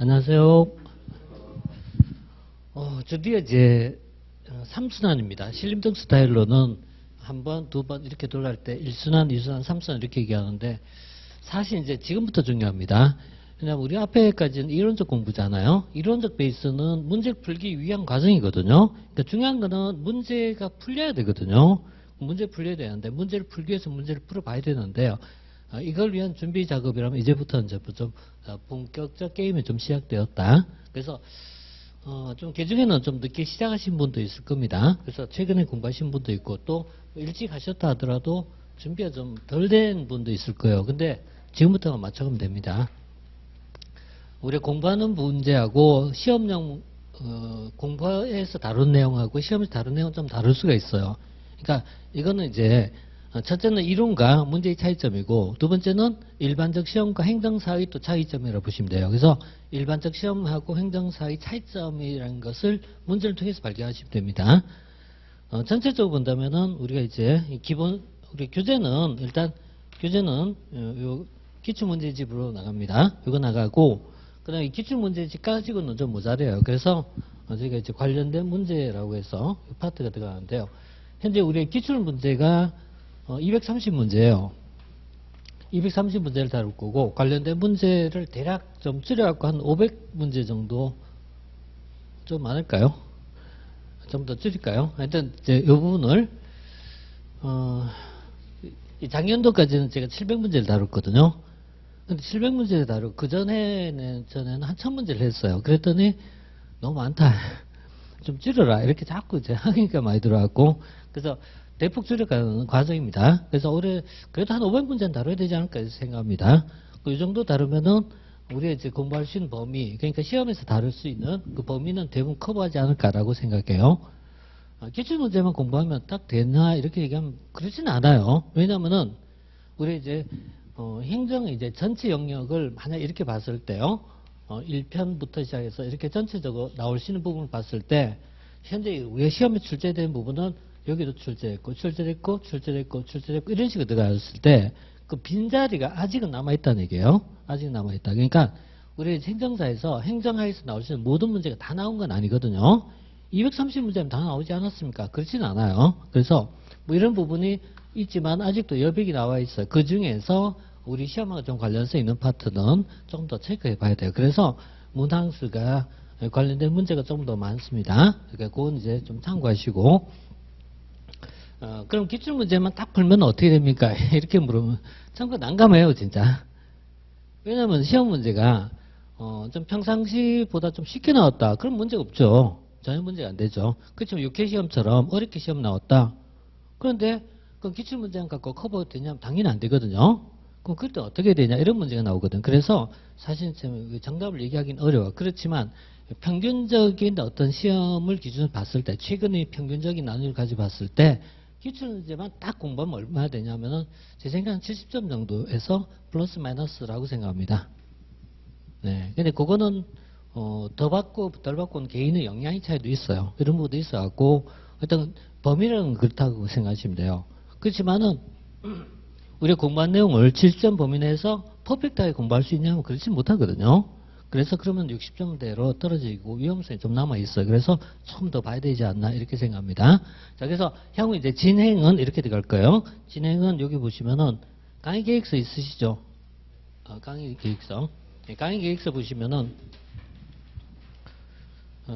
안녕하세요. 드디어 이제 3순환입니다. 신림동 스타일로는 한 번, 두 번 이렇게 돌아갈 때 1순환, 2순환, 3순환 이렇게 얘기하는데 사실 이제 지금부터 중요합니다. 왜냐하면 우리 앞에까지는 이론적 공부잖아요. 이론적 베이스는 문제를 풀기 위한 과정이거든요. 그러니까 중요한 거는 문제가 풀려야 되거든요. 문제 풀려야 되는데 문제를 풀기 위해서 문제를 풀어봐야 되는데요. 이걸 위한 준비 작업이라면 이제부터는 좀 본격적 게임이 좀 시작되었다. 그래서 좀 개중에는 좀 늦게 시작하신 분도 있을 겁니다. 그래서 최근에 공부하신 분도 있고 또 일찍 하셨다 하더라도 준비가 좀 덜 된 분도 있을 거예요. 근데 지금부터 맞춰가면 됩니다. 우리 공부하는 문제하고 시험용 공부에서 다룬 내용하고 시험에서 다룬 내용은 좀 다를 수가 있어요. 그러니까 이거는 이제 첫째는 이론과 문제의 차이점이고 두 번째는 일반적 시험과 행정사의 또 차이점이라고 보시면 돼요. 그래서 일반적 시험하고 행정사의 차이점이라는 것을 문제를 통해서 발견하시면 됩니다. 전체적으로 본다면은 우리가 이제 기본 우리 교재는 일단 교재는 요 기출문제집으로 나갑니다. 이거 나가고 그다음에 기출문제집 가지고는 좀 모자래요. 그래서 저희가 이제 관련된 문제라고 해서 이 파트가 들어가는데요. 현재 우리의 기출문제가 230문제예요. 230문제를 다룰 거고 관련된 문제를 대략 좀 줄여갖고 한 500문제 정도 좀 많을까요? 좀 더 줄일까요? 하여튼 이제 이 부분을 작년도까지는 제가 700문제를 다뤘거든요. 근데 700문제를 다루고 그 전에는 한 1000문제를 했어요. 그랬더니 너무 많다. 좀 줄여라. 이렇게 자꾸 이제 항의가 많이 들어왔고 그래서 대폭 줄여가는 과정입니다. 그래서 올해 그래도 한 500문제는 다뤄야 되지 않을까 생각합니다. 이 정도 다루면은 우리가 이제 공부할 수 있는 범위, 그러니까 시험에서 다룰 수 있는 그 범위는 대부분 커버하지 않을까라고 생각해요. 기출문제만 공부하면 딱 되나 이렇게 얘기하면 그렇지는 않아요. 왜냐면은 우리 이제 행정 이제 전체 영역을 만약 이렇게 봤을 때요. 1편부터 시작해서 이렇게 전체적으로 나올 수 있는 부분을 봤을 때 현재 우리가 시험에 출제된 부분은 여기도 출제했고 출제됐고 출제됐고 출제됐고 이런 식으로 들어갔을 때 그 빈자리가 아직은 남아있다는 얘기예요. 아직 남아있다. 그러니까 우리 행정사에서 행정하에서 나올 수 있는 모든 문제가 다 나온 건 아니거든요. 230문제면 다 나오지 않았습니까? 그렇지는 않아요. 그래서 뭐 이런 부분이 있지만 아직도 여백이 나와 있어요. 그 중에서 우리 시험하고 좀 관련성 있는 파트는 좀 더 체크해 봐야 돼요. 그래서 문항수가 관련된 문제가 좀 더 많습니다. 그러니까 그건 이제 좀 참고하시고 그럼 기출문제만 딱 풀면 어떻게 됩니까? 이렇게 물으면 참 난감해요 진짜. 왜냐면 시험 문제가 좀 평상시보다 좀 쉽게 나왔다. 그럼 문제가 없죠. 전혀 문제가 안 되죠. 그렇지만 육해시험처럼 어렵게 시험 나왔다. 그런데 그 기출문제만 갖고 커버 되냐면 당연히 안 되거든요. 그럼 그때 어떻게 되냐 이런 문제가 나오거든. 그래서 사실 정답을 얘기하기는 어려워. 그렇지만 평균적인 어떤 시험을 기준으로 봤을 때 최근의 평균적인 난이도를 가지고 봤을 때 기출문제만 딱 공부하면 얼마나 되냐면은 제 생각은 70점 정도에서 플러스 마이너스라고 생각합니다. 네. 근데 그거는 더 받고 덜 받고는 개인의 영향의 차이도 있어요. 이런 부분도 있어갖고 일단 범위는 그렇다고 생각하시면 돼요. 그렇지만은 우리가 공부한 내용을 70점 범위 내에서 퍼펙트하게 공부할 수 있냐면 그렇지 못하거든요. 그래서 그러면 60점대로 떨어지고 위험성이 좀 남아있어요. 그래서 좀 더 봐야 되지 않나 이렇게 생각합니다. 자, 그래서 향후 이제 진행은 이렇게 들어갈 거예요. 진행은 여기 보시면은 강의 계획서 있으시죠? 강의 계획서. 네, 강의 계획서 보시면은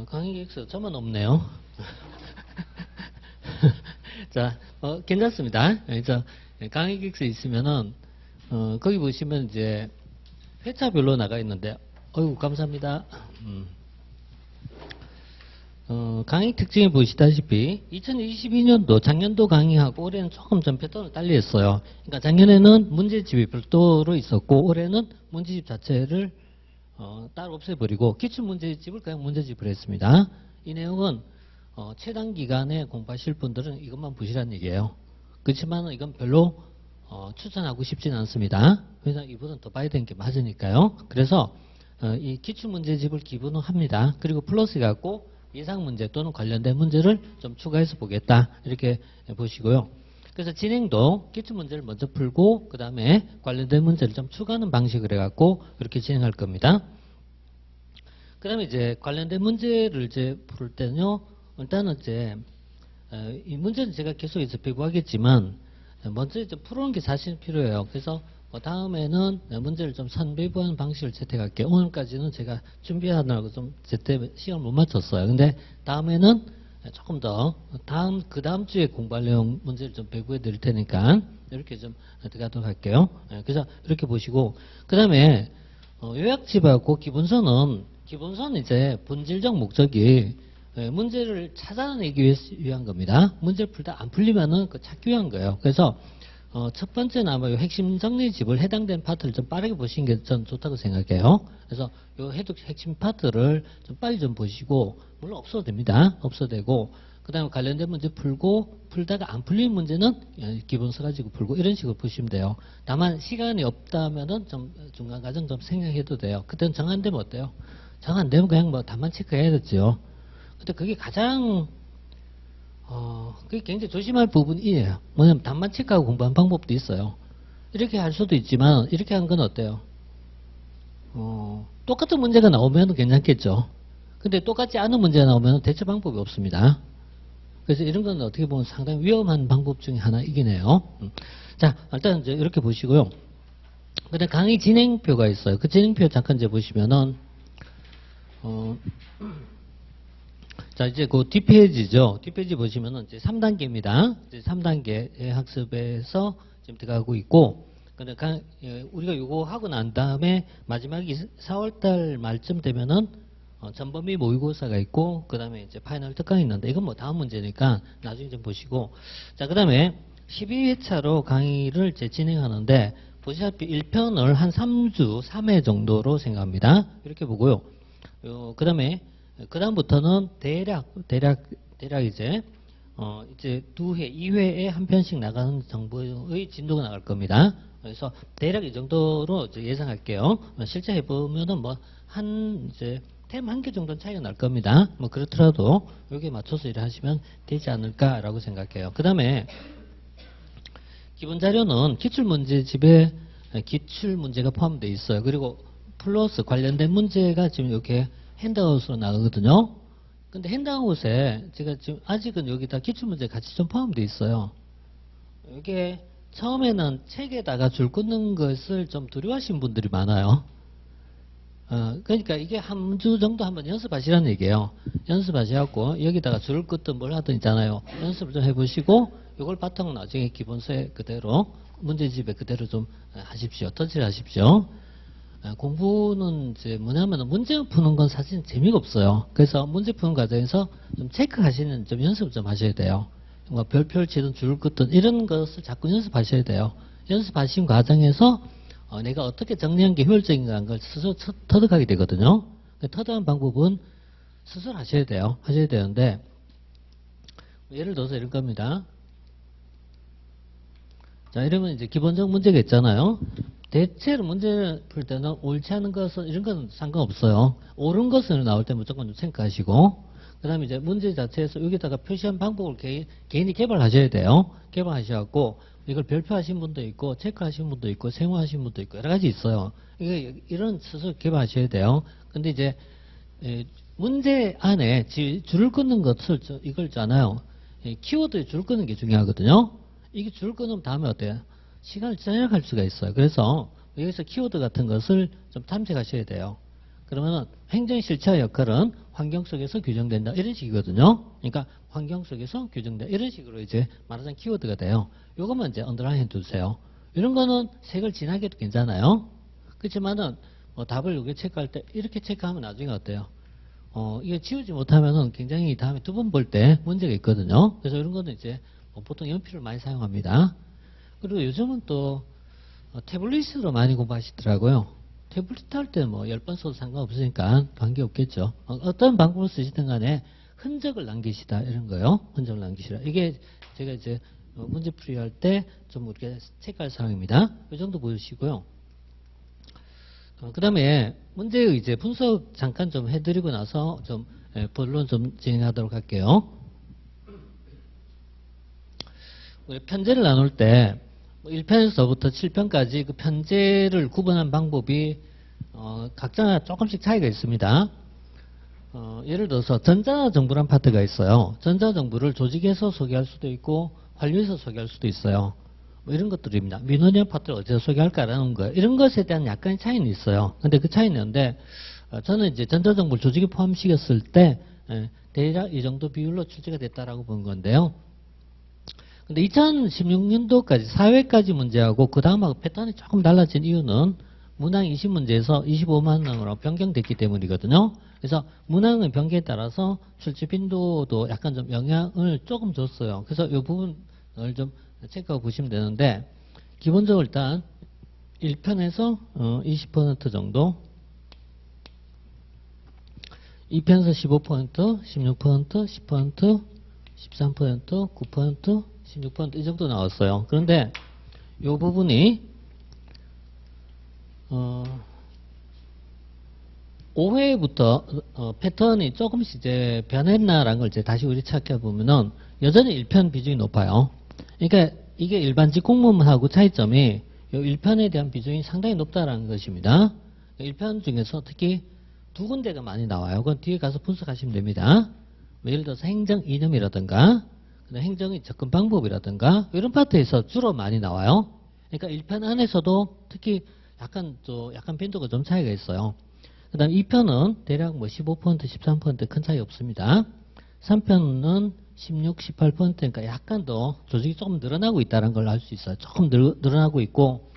강의 계획서 저만 없네요. 자, 괜찮습니다. 그래서 강의 계획서 있으면은 거기 보시면 이제 회차별로 나가 있는데 어이구 감사합니다. 강의 특징을 보시다시피 2022년도 작년도 강의하고 올해는 조금 좀 패턴을 달리 했어요. 그러니까 작년에는 문제집이 별도로 있었고 올해는 문제집 자체를 따로 없애버리고 기출문제집을 그냥 문제집을 했습니다. 이 내용은 최단 기간에 공부하실 분들은 이것만 보시라는 얘기예요. 그렇지만 이건 별로 추천하고 싶지는 않습니다. 왜냐하면 이보다는 더 봐야 되는 게 맞으니까요. 그래서 이 기출문제집을 기본으로 합니다. 그리고 플러스 갖고 예상문제 또는 관련된 문제를 좀 추가해서 보겠다. 이렇게 보시고요. 그래서 진행도 기출문제를 먼저 풀고 그 다음에 관련된 문제를 좀 추가하는 방식을 해갖고 이렇게 진행할 겁니다. 그 다음에 이제 관련된 문제를 이제 풀 때는요, 일단은 이제, 이 문제는 제가 계속해서 배부하겠지만, 먼저 이제 풀어오는 게 사실 필요해요. 그래서 다음에는 문제를 좀 선배부하는 방식을 채택할게요. 오늘까지는 제가 준비하느라고 좀 제때 시간을 못 맞췄어요. 근데 다음에는 조금 더 그 다음 주에 공부할 내용 문제를 좀 배부해 드릴 테니까 이렇게 좀 들어가도록 할게요. 그래서 이렇게 보시고 그 다음에 요약집하고 기본서는 이제 본질적 목적이 문제를 찾아내기 위한 겁니다. 문제를 풀다 안 풀리면은 그 찾기 위한 거예요. 그래서 첫 번째는 아마 요 핵심 정리집을 해당되는 파트를 좀 빠르게 보시는 게 전 좋다고 생각해요. 그래서 요 핵심 파트를 좀 빨리 좀 보시고, 물론 없어도 됩니다. 없어도 되고, 그 다음에 관련된 문제 풀다가 안 풀린 문제는 기본서 가지고 풀고, 이런 식으로 보시면 돼요. 다만, 시간이 없다면은 좀 중간 과정 좀 생각해도 돼요. 그때는 정 안 되면 어때요? 정 안 되면 그냥 뭐 답만 체크해야겠죠. 근데 그게 가장 그게 굉장히 조심할 부분이에요. 뭐냐면 답만 체크하고 공부하는 방법도 있어요. 이렇게 할 수도 있지만 이렇게 하는 건 어때요? 똑같은 문제가 나오면 괜찮겠죠. 근데 똑같지 않은 문제가 나오면 대처 방법이 없습니다. 그래서 이런 건 어떻게 보면 상당히 위험한 방법 중에 하나이긴 해요. 자, 일단 이제 이렇게 보시고요. 그다음 강의 진행표가 있어요. 그 진행표 잠깐 이제 보시면은 자, 이제 그 뒷페이지죠. 뒷페이지 보시면은 이제 3단계입니다. 이제 3단계 학습에서 지금 들어가고 있고, 근데 우리가 이거 하고 난 다음에 마지막에 4월달 말쯤 되면은 전범위 모의고사가 있고, 그 다음에 이제 파이널 특강이 있는데, 이건 뭐 다음 문제니까 나중에 좀 보시고, 자, 그 다음에 12회차로 강의를 이제 진행하는데, 보시다시피 1편을 한 3주, 3회 정도로 생각합니다. 이렇게 보고요. 그 다음에 그 다음부터는 대략 이제 이제 2회, 2회에 한 편씩 나가는 정도의 진도가 나갈 겁니다. 그래서 대략 이 정도로 이제 예상할게요. 실제 해보면은 뭐 이제 템 한 개 정도는 차이가 날 겁니다. 뭐 그렇더라도 여기에 맞춰서 일을 하시면 되지 않을까라고 생각해요. 그 다음에 기본 자료는 기출문제집에 기출문제가 포함되어 있어요. 그리고 플러스 관련된 문제가 지금 이렇게 핸드아웃으로 나가거든요. 근데 핸드아웃에 제가 지금 아직은 여기다 기출문제 같이 좀 포함되어 있어요. 이게 처음에는 책에다가 줄 긋는 것을 좀 두려워하시는 분들이 많아요. 그러니까 이게 한 주 정도 한번 연습하시라는 얘기예요. 연습하셔갖고 여기다가 줄을 긋든 뭘 하든 있잖아요. 연습을 좀 해보시고 이걸 바탕으로 나중에 기본서에 그대로 문제집에 그대로 좀 하십시오. 터치를 하십시오. 공부는 이제 뭐냐면 문제 푸는 건 사실 재미가 없어요. 그래서 문제 푸는 과정에서 좀 체크하시는 좀 연습 좀 하셔야 돼요. 뭐 별표를 치든 줄을 긋든 이런 것을 자꾸 연습하셔야 돼요. 연습하신 과정에서 내가 어떻게 정리한 게 효율적인가 걸 스스로 터득하게 되거든요. 터득한 방법은 스스로 하셔야 돼요. 하셔야 되는데 예를 들어서 이런 겁니다. 자, 이러면 이제 기본적 문제가 있잖아요. 대체로 문제를 풀 때는 옳지 않은 것은 이런 건 상관없어요. 옳은 것은 나올 때 무조건 좀 체크하시고, 그 다음에 이제 문제 자체에서 여기다가 표시한 방법을 개인이 개발하셔야 돼요. 개발하셔갖고 이걸 별표하신 분도 있고 체크하신 분도 있고 세모하신 분도 있고 여러 가지 있어요. 이런 스스로 개발하셔야 돼요. 근데 이제 문제 안에 줄을 끊는 것을 이걸 있잖아요. 키워드에 줄 끊는 게 중요하거든요. 이게 줄 끊으면 다음에 어때요? 시간을 절약할 수가 있어요. 그래서 여기서 키워드 같은 것을 좀 탐색하셔야 돼요. 그러면은 행정실체의 역할은 환경 속에서 규정된다. 이런 식이거든요. 그러니까 환경 속에서 규정된다. 이런 식으로 이제 말하자면 키워드가 돼요. 요것만 이제 언더라인 해두세요. 이런 거는 색을 진하게 해도 괜찮아요. 그렇지만은 뭐 답을 여기 체크할 때 이렇게 체크하면 나중에 어때요? 이게 지우지 못하면은 굉장히 다음에 두 번 볼 때 문제가 있거든요. 그래서 이런 거는 이제 보통 연필을 많이 사용합니다. 그리고 요즘은 또 태블릿으로 많이 공부하시더라고요. 태블릿 할 때 뭐 10번 써도 상관없으니까 관계없겠죠. 어떤 방법을 쓰시든 간에 흔적을 남기시다 이런 거요. 흔적을 남기시라. 이게 제가 이제 문제풀이 할 때 좀 이렇게 체크할 사항입니다. 이 정도 보시고요. 그 다음에 문제의 이제 분석 잠깐 좀 해드리고 나서 좀 본론 좀 진행하도록 할게요. 편제를 나눌 때 1편에서부터 7편까지 그 편제를 구분한 방법이 각자 조금씩 차이가 있습니다. 예를 들어서 전자정부란 파트가 있어요. 전자정부를 조직에서 소개할 수도 있고 환류에서 소개할 수도 있어요. 뭐 이런 것들입니다. 민원이란 파트를 어디서 소개할까라는 거예요. 이런 것에 대한 약간의 차이는 있어요. 근데 그 차이는 있는데 저는 이제 전자정부를 조직에 포함시켰을 때 대략 이 정도 비율로 출제가 됐다라고 본 건데요. 근데 2016년도까지 4회까지 문제하고 그 다음하고 패턴이 조금 달라진 이유는 문항 20문제에서 25만 원으로 변경됐기 때문이거든요. 그래서 문항의 변경에 따라서 출제 빈도도 약간 좀 영향을 조금 줬어요. 그래서 이 부분을 좀 체크하고 보시면 되는데 기본적으로 일단 1편에서 20% 정도, 2편에서 15%, 16%, 10%, 13%, 9%, 16%이 정도 나왔어요. 그런데 이 부분이 5회부터 패턴이 조금씩 이제 변했나라는 걸 이제 다시 우리 찾게 보면은 여전히 1편 비중이 높아요. 그러니까 이게 일반직 공무원하고 차이점이 이 1편에 대한 비중이 상당히 높다라는 것입니다. 1편 중에서 특히 두 군데가 많이 나와요. 그건 뒤에 가서 분석하시면 됩니다. 뭐 예를 들어서 행정 이념이라든가 행정의 접근 방법이라든가 이런 파트에서 주로 많이 나와요. 그러니까 1편 안에서도 특히 약간 빈도가 좀 차이가 있어요. 그 다음 2편은 대략 뭐 15%, 13% 큰 차이 없습니다. 3편은 16, 18%니까 약간 더 조직이 조금 늘어나고 있다는 걸 알 수 있어요. 조금 늘어나고 있고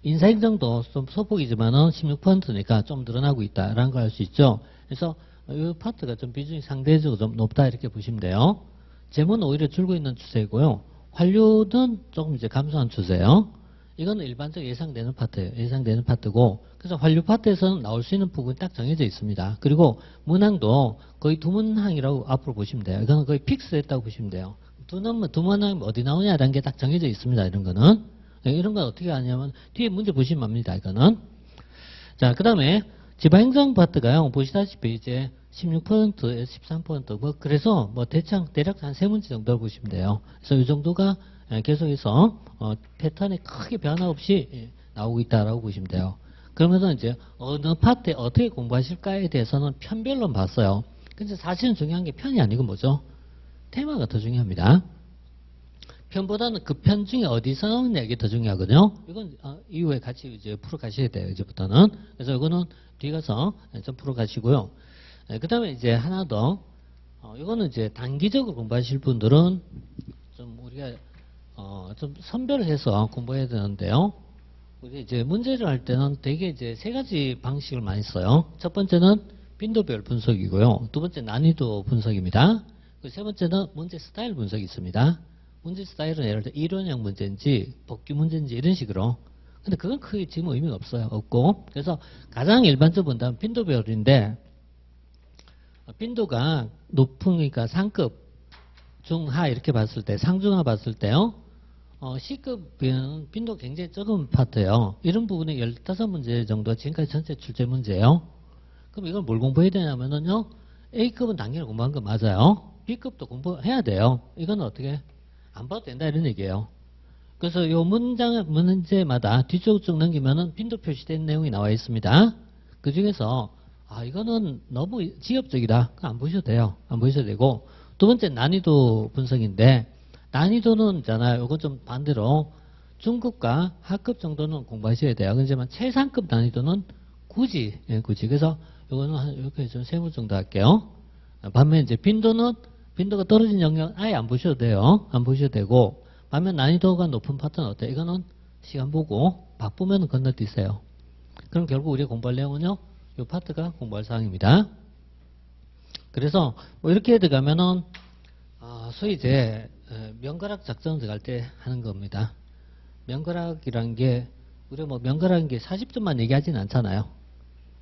인사행정도 좀 소폭이지만은 16%니까 좀 늘어나고 있다라는 걸 알 수 있죠. 그래서 이 파트가 좀 비중이 상대적으로 좀 높다 이렇게 보시면 돼요. 재무는 오히려 줄고 있는 추세고요. 환류는 조금 이제 감소한 추세예요. 이거는 일반적으로 예상되는 파트예요. 예상되는 파트고 그래서 환류 파트에서는 나올 수 있는 부분이 딱 정해져 있습니다. 그리고 문항도 거의 두 문항이라고 앞으로 보시면 돼요. 이거는 거의 픽스했다고 보시면 돼요. 두 문항이 어디 나오냐라는 게 딱 정해져 있습니다. 이런 거는. 이런 건 어떻게 하냐면 뒤에 문제 보시면 압니다. 이거는. 자, 그 다음에 지방행정 파트가요. 보시다시피 이제 16%에서 13% 뭐 그래서 뭐 대략 한 세 문제 정도 보시면 돼요. 그래서 이 정도가 계속해서 패턴이 크게 변화 없이 나오고 있다라고 보시면 돼요. 그러면서 이제 어느 파트에 어떻게 공부하실까에 대해서는 편별로 봤어요. 근데 사실은 중요한 게 편이 아니고 뭐죠? 테마가 더 중요합니다. 편보다는 그 편 중에 어디서 나오느냐 이게 더 중요하거든요. 이건 이후에 같이 이제 풀어 가셔야 돼요. 이제부터는. 그래서 이거는 뒤에 가서 좀 풀어 가시고요. 그 다음에 이제 하나 더, 이거는 이제 단기적으로 공부하실 분들은 좀 우리가 좀 선별해서 공부해야 되는데요. 우리 이제 문제를 할 때는 되게 이제 세 가지 방식을 많이 써요. 첫 번째는 빈도별 분석이고요. 두 번째 난이도 분석입니다. 세 번째는 문제 스타일 분석이 있습니다. 문제 스타일은 예를 들어 이론형 문제인지 복귀 문제인지 이런 식으로. 근데 그건 크게 지금 의미가 없어요. 없고. 그래서 가장 일반적으로 본다면 빈도별인데 빈도가 높으니까 상급, 중하 이렇게 봤을 때 상중하 봤을 때요. C급은 빈도 굉장히 적은 파트예요. 이런 부분에 15문제 정도가 지금까지 전체 출제 문제예요. 그럼 이걸 뭘 공부해야 되냐면요. A급은 당연히 공부한 거 맞아요. B급도 공부해야 돼요. 이건 어떻게 안 봐도 된다 이런 얘기예요. 그래서 요 문제마다 뒤쪽 쭉 넘기면은 빈도 표시된 내용이 나와 있습니다. 그 중에서 이거는 너무 지엽적이다. 안 보셔도 돼요. 안 보셔도 되고 두 번째 난이도 분석인데 난이도는 있잖아요. 이건 좀 반대로 중급과 하급 정도는 공부하셔야 돼요. 그렇지만 최상급 난이도는 굳이 그래서 이거는 이렇게 좀 세 문 정도 할게요. 반면 이제 빈도가 떨어진 영역 아예 안 보셔도 돼요. 안 보셔도 되고 반면 난이도가 높은 파트는 어때요? 이거는 시간 보고 바쁘면 건너뛰세요. 그럼 결국 우리가 공부할 내용은요. 이 파트가 공부할 사항입니다. 그래서 뭐 이렇게 들어가면은 소위 이제 명가락 작전 들어갈 때 하는 겁니다. 명가락이란 게 우리가 뭐 명가락인 게 40점만 얘기하진 않잖아요.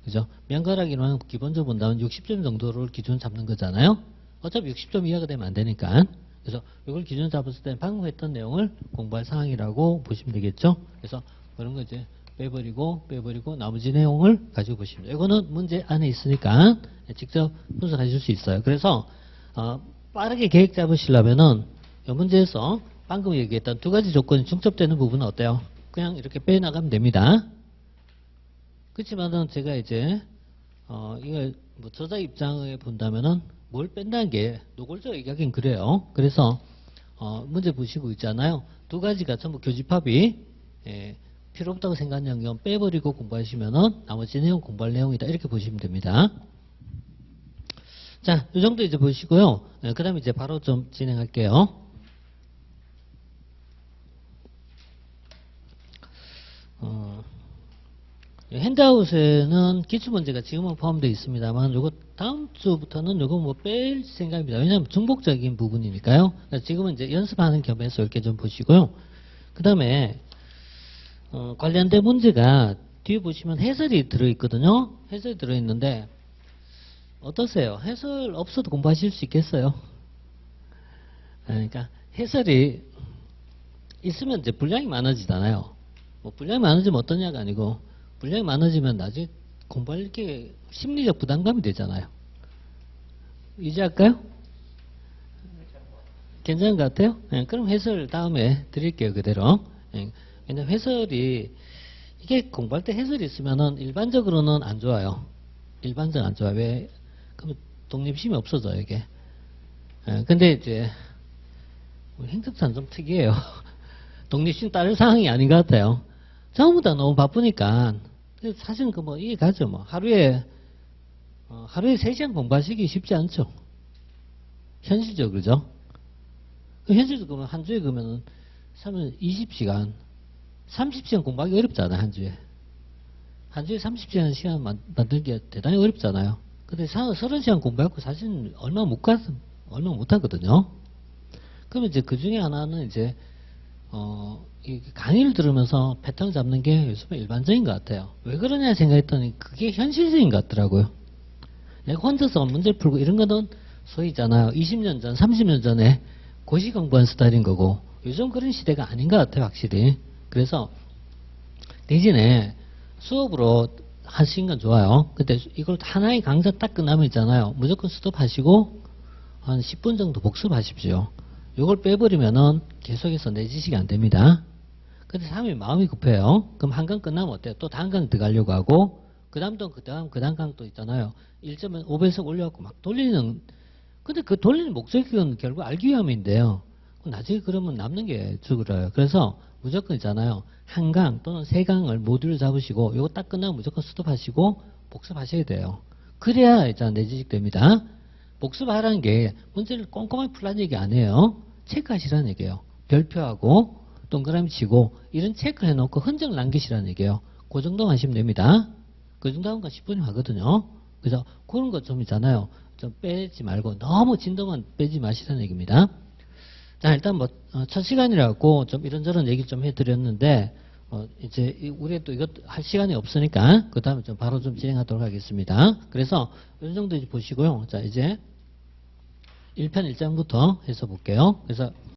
그죠? 명가락이라는 기본적으로 본다면 60점 정도를 기준 잡는 거잖아요. 어차피 60점 이하가 되면 안 되니까. 그래서 이걸 기준 잡았을 때 방금 했던 내용을 공부할 사항이라고 보시면 되겠죠. 그래서 그런 거 이제 빼버리고 나머지 내용을 가지고 보시면 돼요. 이거는 문제 안에 있으니까 직접 분석하실 수 있어요. 그래서 빠르게 계획 잡으시려면은 이 문제에서 방금 얘기했던 두 가지 조건이 중첩되는 부분은 어때요? 그냥 이렇게 빼나가면 됩니다. 그렇지만은 제가 이제 이걸 뭐 저자 입장에 본다면은 뭘 뺀다는 게 노골적으로 얘기하긴 그래요. 그래서 문제 보시고 있잖아요. 두 가지가 전부 교집합이 필요 없다고 생각하는 경우 빼버리고 공부하시면은 나머지 내용 공부할 내용이다 이렇게 보시면 됩니다. 자, 이 정도 이제 보시고요. 그 다음에 이제 바로 좀 진행할게요. 핸드아웃에는 기출문제가 지금은 포함되어 있습니다만 요거 다음 주부터는 요거 뭐 뺄 생각입니다. 왜냐하면 중복적인 부분이니까요. 그러니까 지금은 이제 연습하는 겸해서 이렇게 좀 보시고요. 그 다음에 관련된 문제가 뒤에 보시면 해설이 들어있거든요. 해설이 들어있는데 어떠세요? 해설 없어도 공부하실 수 있겠어요? 그러니까 해설이 있으면 이제 분량이 많아지잖아요. 뭐 분량이 많아지면 어떠냐가 아니고 분량이 많아지면 나중에 공부할 게 심리적 부담감이 되잖아요. 이제 할까요? 괜찮은 것 같아요? 그럼 해설 다음에 드릴게요. 그대로. 왜냐면 해설이 이게 공부할 때 해설이 있으면은 일반적으로는 안 좋아요. 일반적으로 안 좋아요. 왜? 그러면 독립심이 없어져요. 이게. 근데 이제 우리 행정사는 좀 특이해요. 독립심 따를 상황이 아닌 것 같아요. 전부 다 너무 바쁘니까 사실은 그 뭐 이해 가죠. 뭐 하루에 3시간 공부하시기 쉽지 않죠. 현실적으로 그죠? 현실적으로 그러면 한 주에 그러면은 20시간 30시간 공부하기 어렵잖아요. 한 주에 30시간 시간 만들기 대단히 어렵잖아요. 근데 30시간 공부하고 사실 얼마 못 하거든요. 그러면 이제 그 중에 하나는 이제 이 강의를 들으면서 패턴 잡는 게 요즘에 일반적인 것 같아요. 왜 그러냐 생각했더니 그게 현실적인 것 같더라고요. 내가 혼자서 문제를 풀고 이런 거는 소위 있잖아요. 20년 전, 30년 전에 고시 공부한 스타일인 거고 요즘 그런 시대가 아닌 것 같아요. 확실히. 그래서 대신에 수업으로 하시는 건 좋아요. 근데 이걸 하나의 강좌 딱 끝나면 있잖아요. 무조건 스톱하시고 한 10분 정도 복습하십시오. 이걸 빼버리면은 계속해서 내지식이 안 됩니다. 근데 사람이 마음이 급해요. 그럼 한 강 끝나면 어때요? 또 다음 강 들어가려고 하고 그 다음 강 또 있잖아요. 1.5배속 올려갖고 막 돌리는. 근데 그 돌리는 목적은 결국 알기 위함인데요. 나중에 그러면 남는 게 죽어요. 그래서 무조건 있잖아요. 한 강 또는 세 강을 모듈 잡으시고 이거 딱 끝나면 무조건 스톱하시고 복습하셔야 돼요. 그래야 일단 내지식 됩니다. 복습하라는 게 문제를 꼼꼼하게 풀라는 얘기 아니에요. 체크하시라는 얘기예요. 별표하고 동그라미 치고 이런 체크를 해놓고 흔적을 남기시라는 얘기예요. 그 정도만 하시면 됩니다. 그 정도 하면 10분이 하거든요. 그래서 그런 것 좀 있잖아요. 좀 빼지 말고 너무 진도만 빼지 마시라는 얘기입니다. 자, 일단 뭐 첫 시간이라고 좀 이런저런 얘기 좀 해드렸는데 이제 우리 또 이것 할 시간이 없으니까 그 다음에 좀 바로 좀 진행하도록 하겠습니다. 그래서 이 정도 이제 보시고요. 자, 이제 1편 1장부터 해서 볼게요. 그래서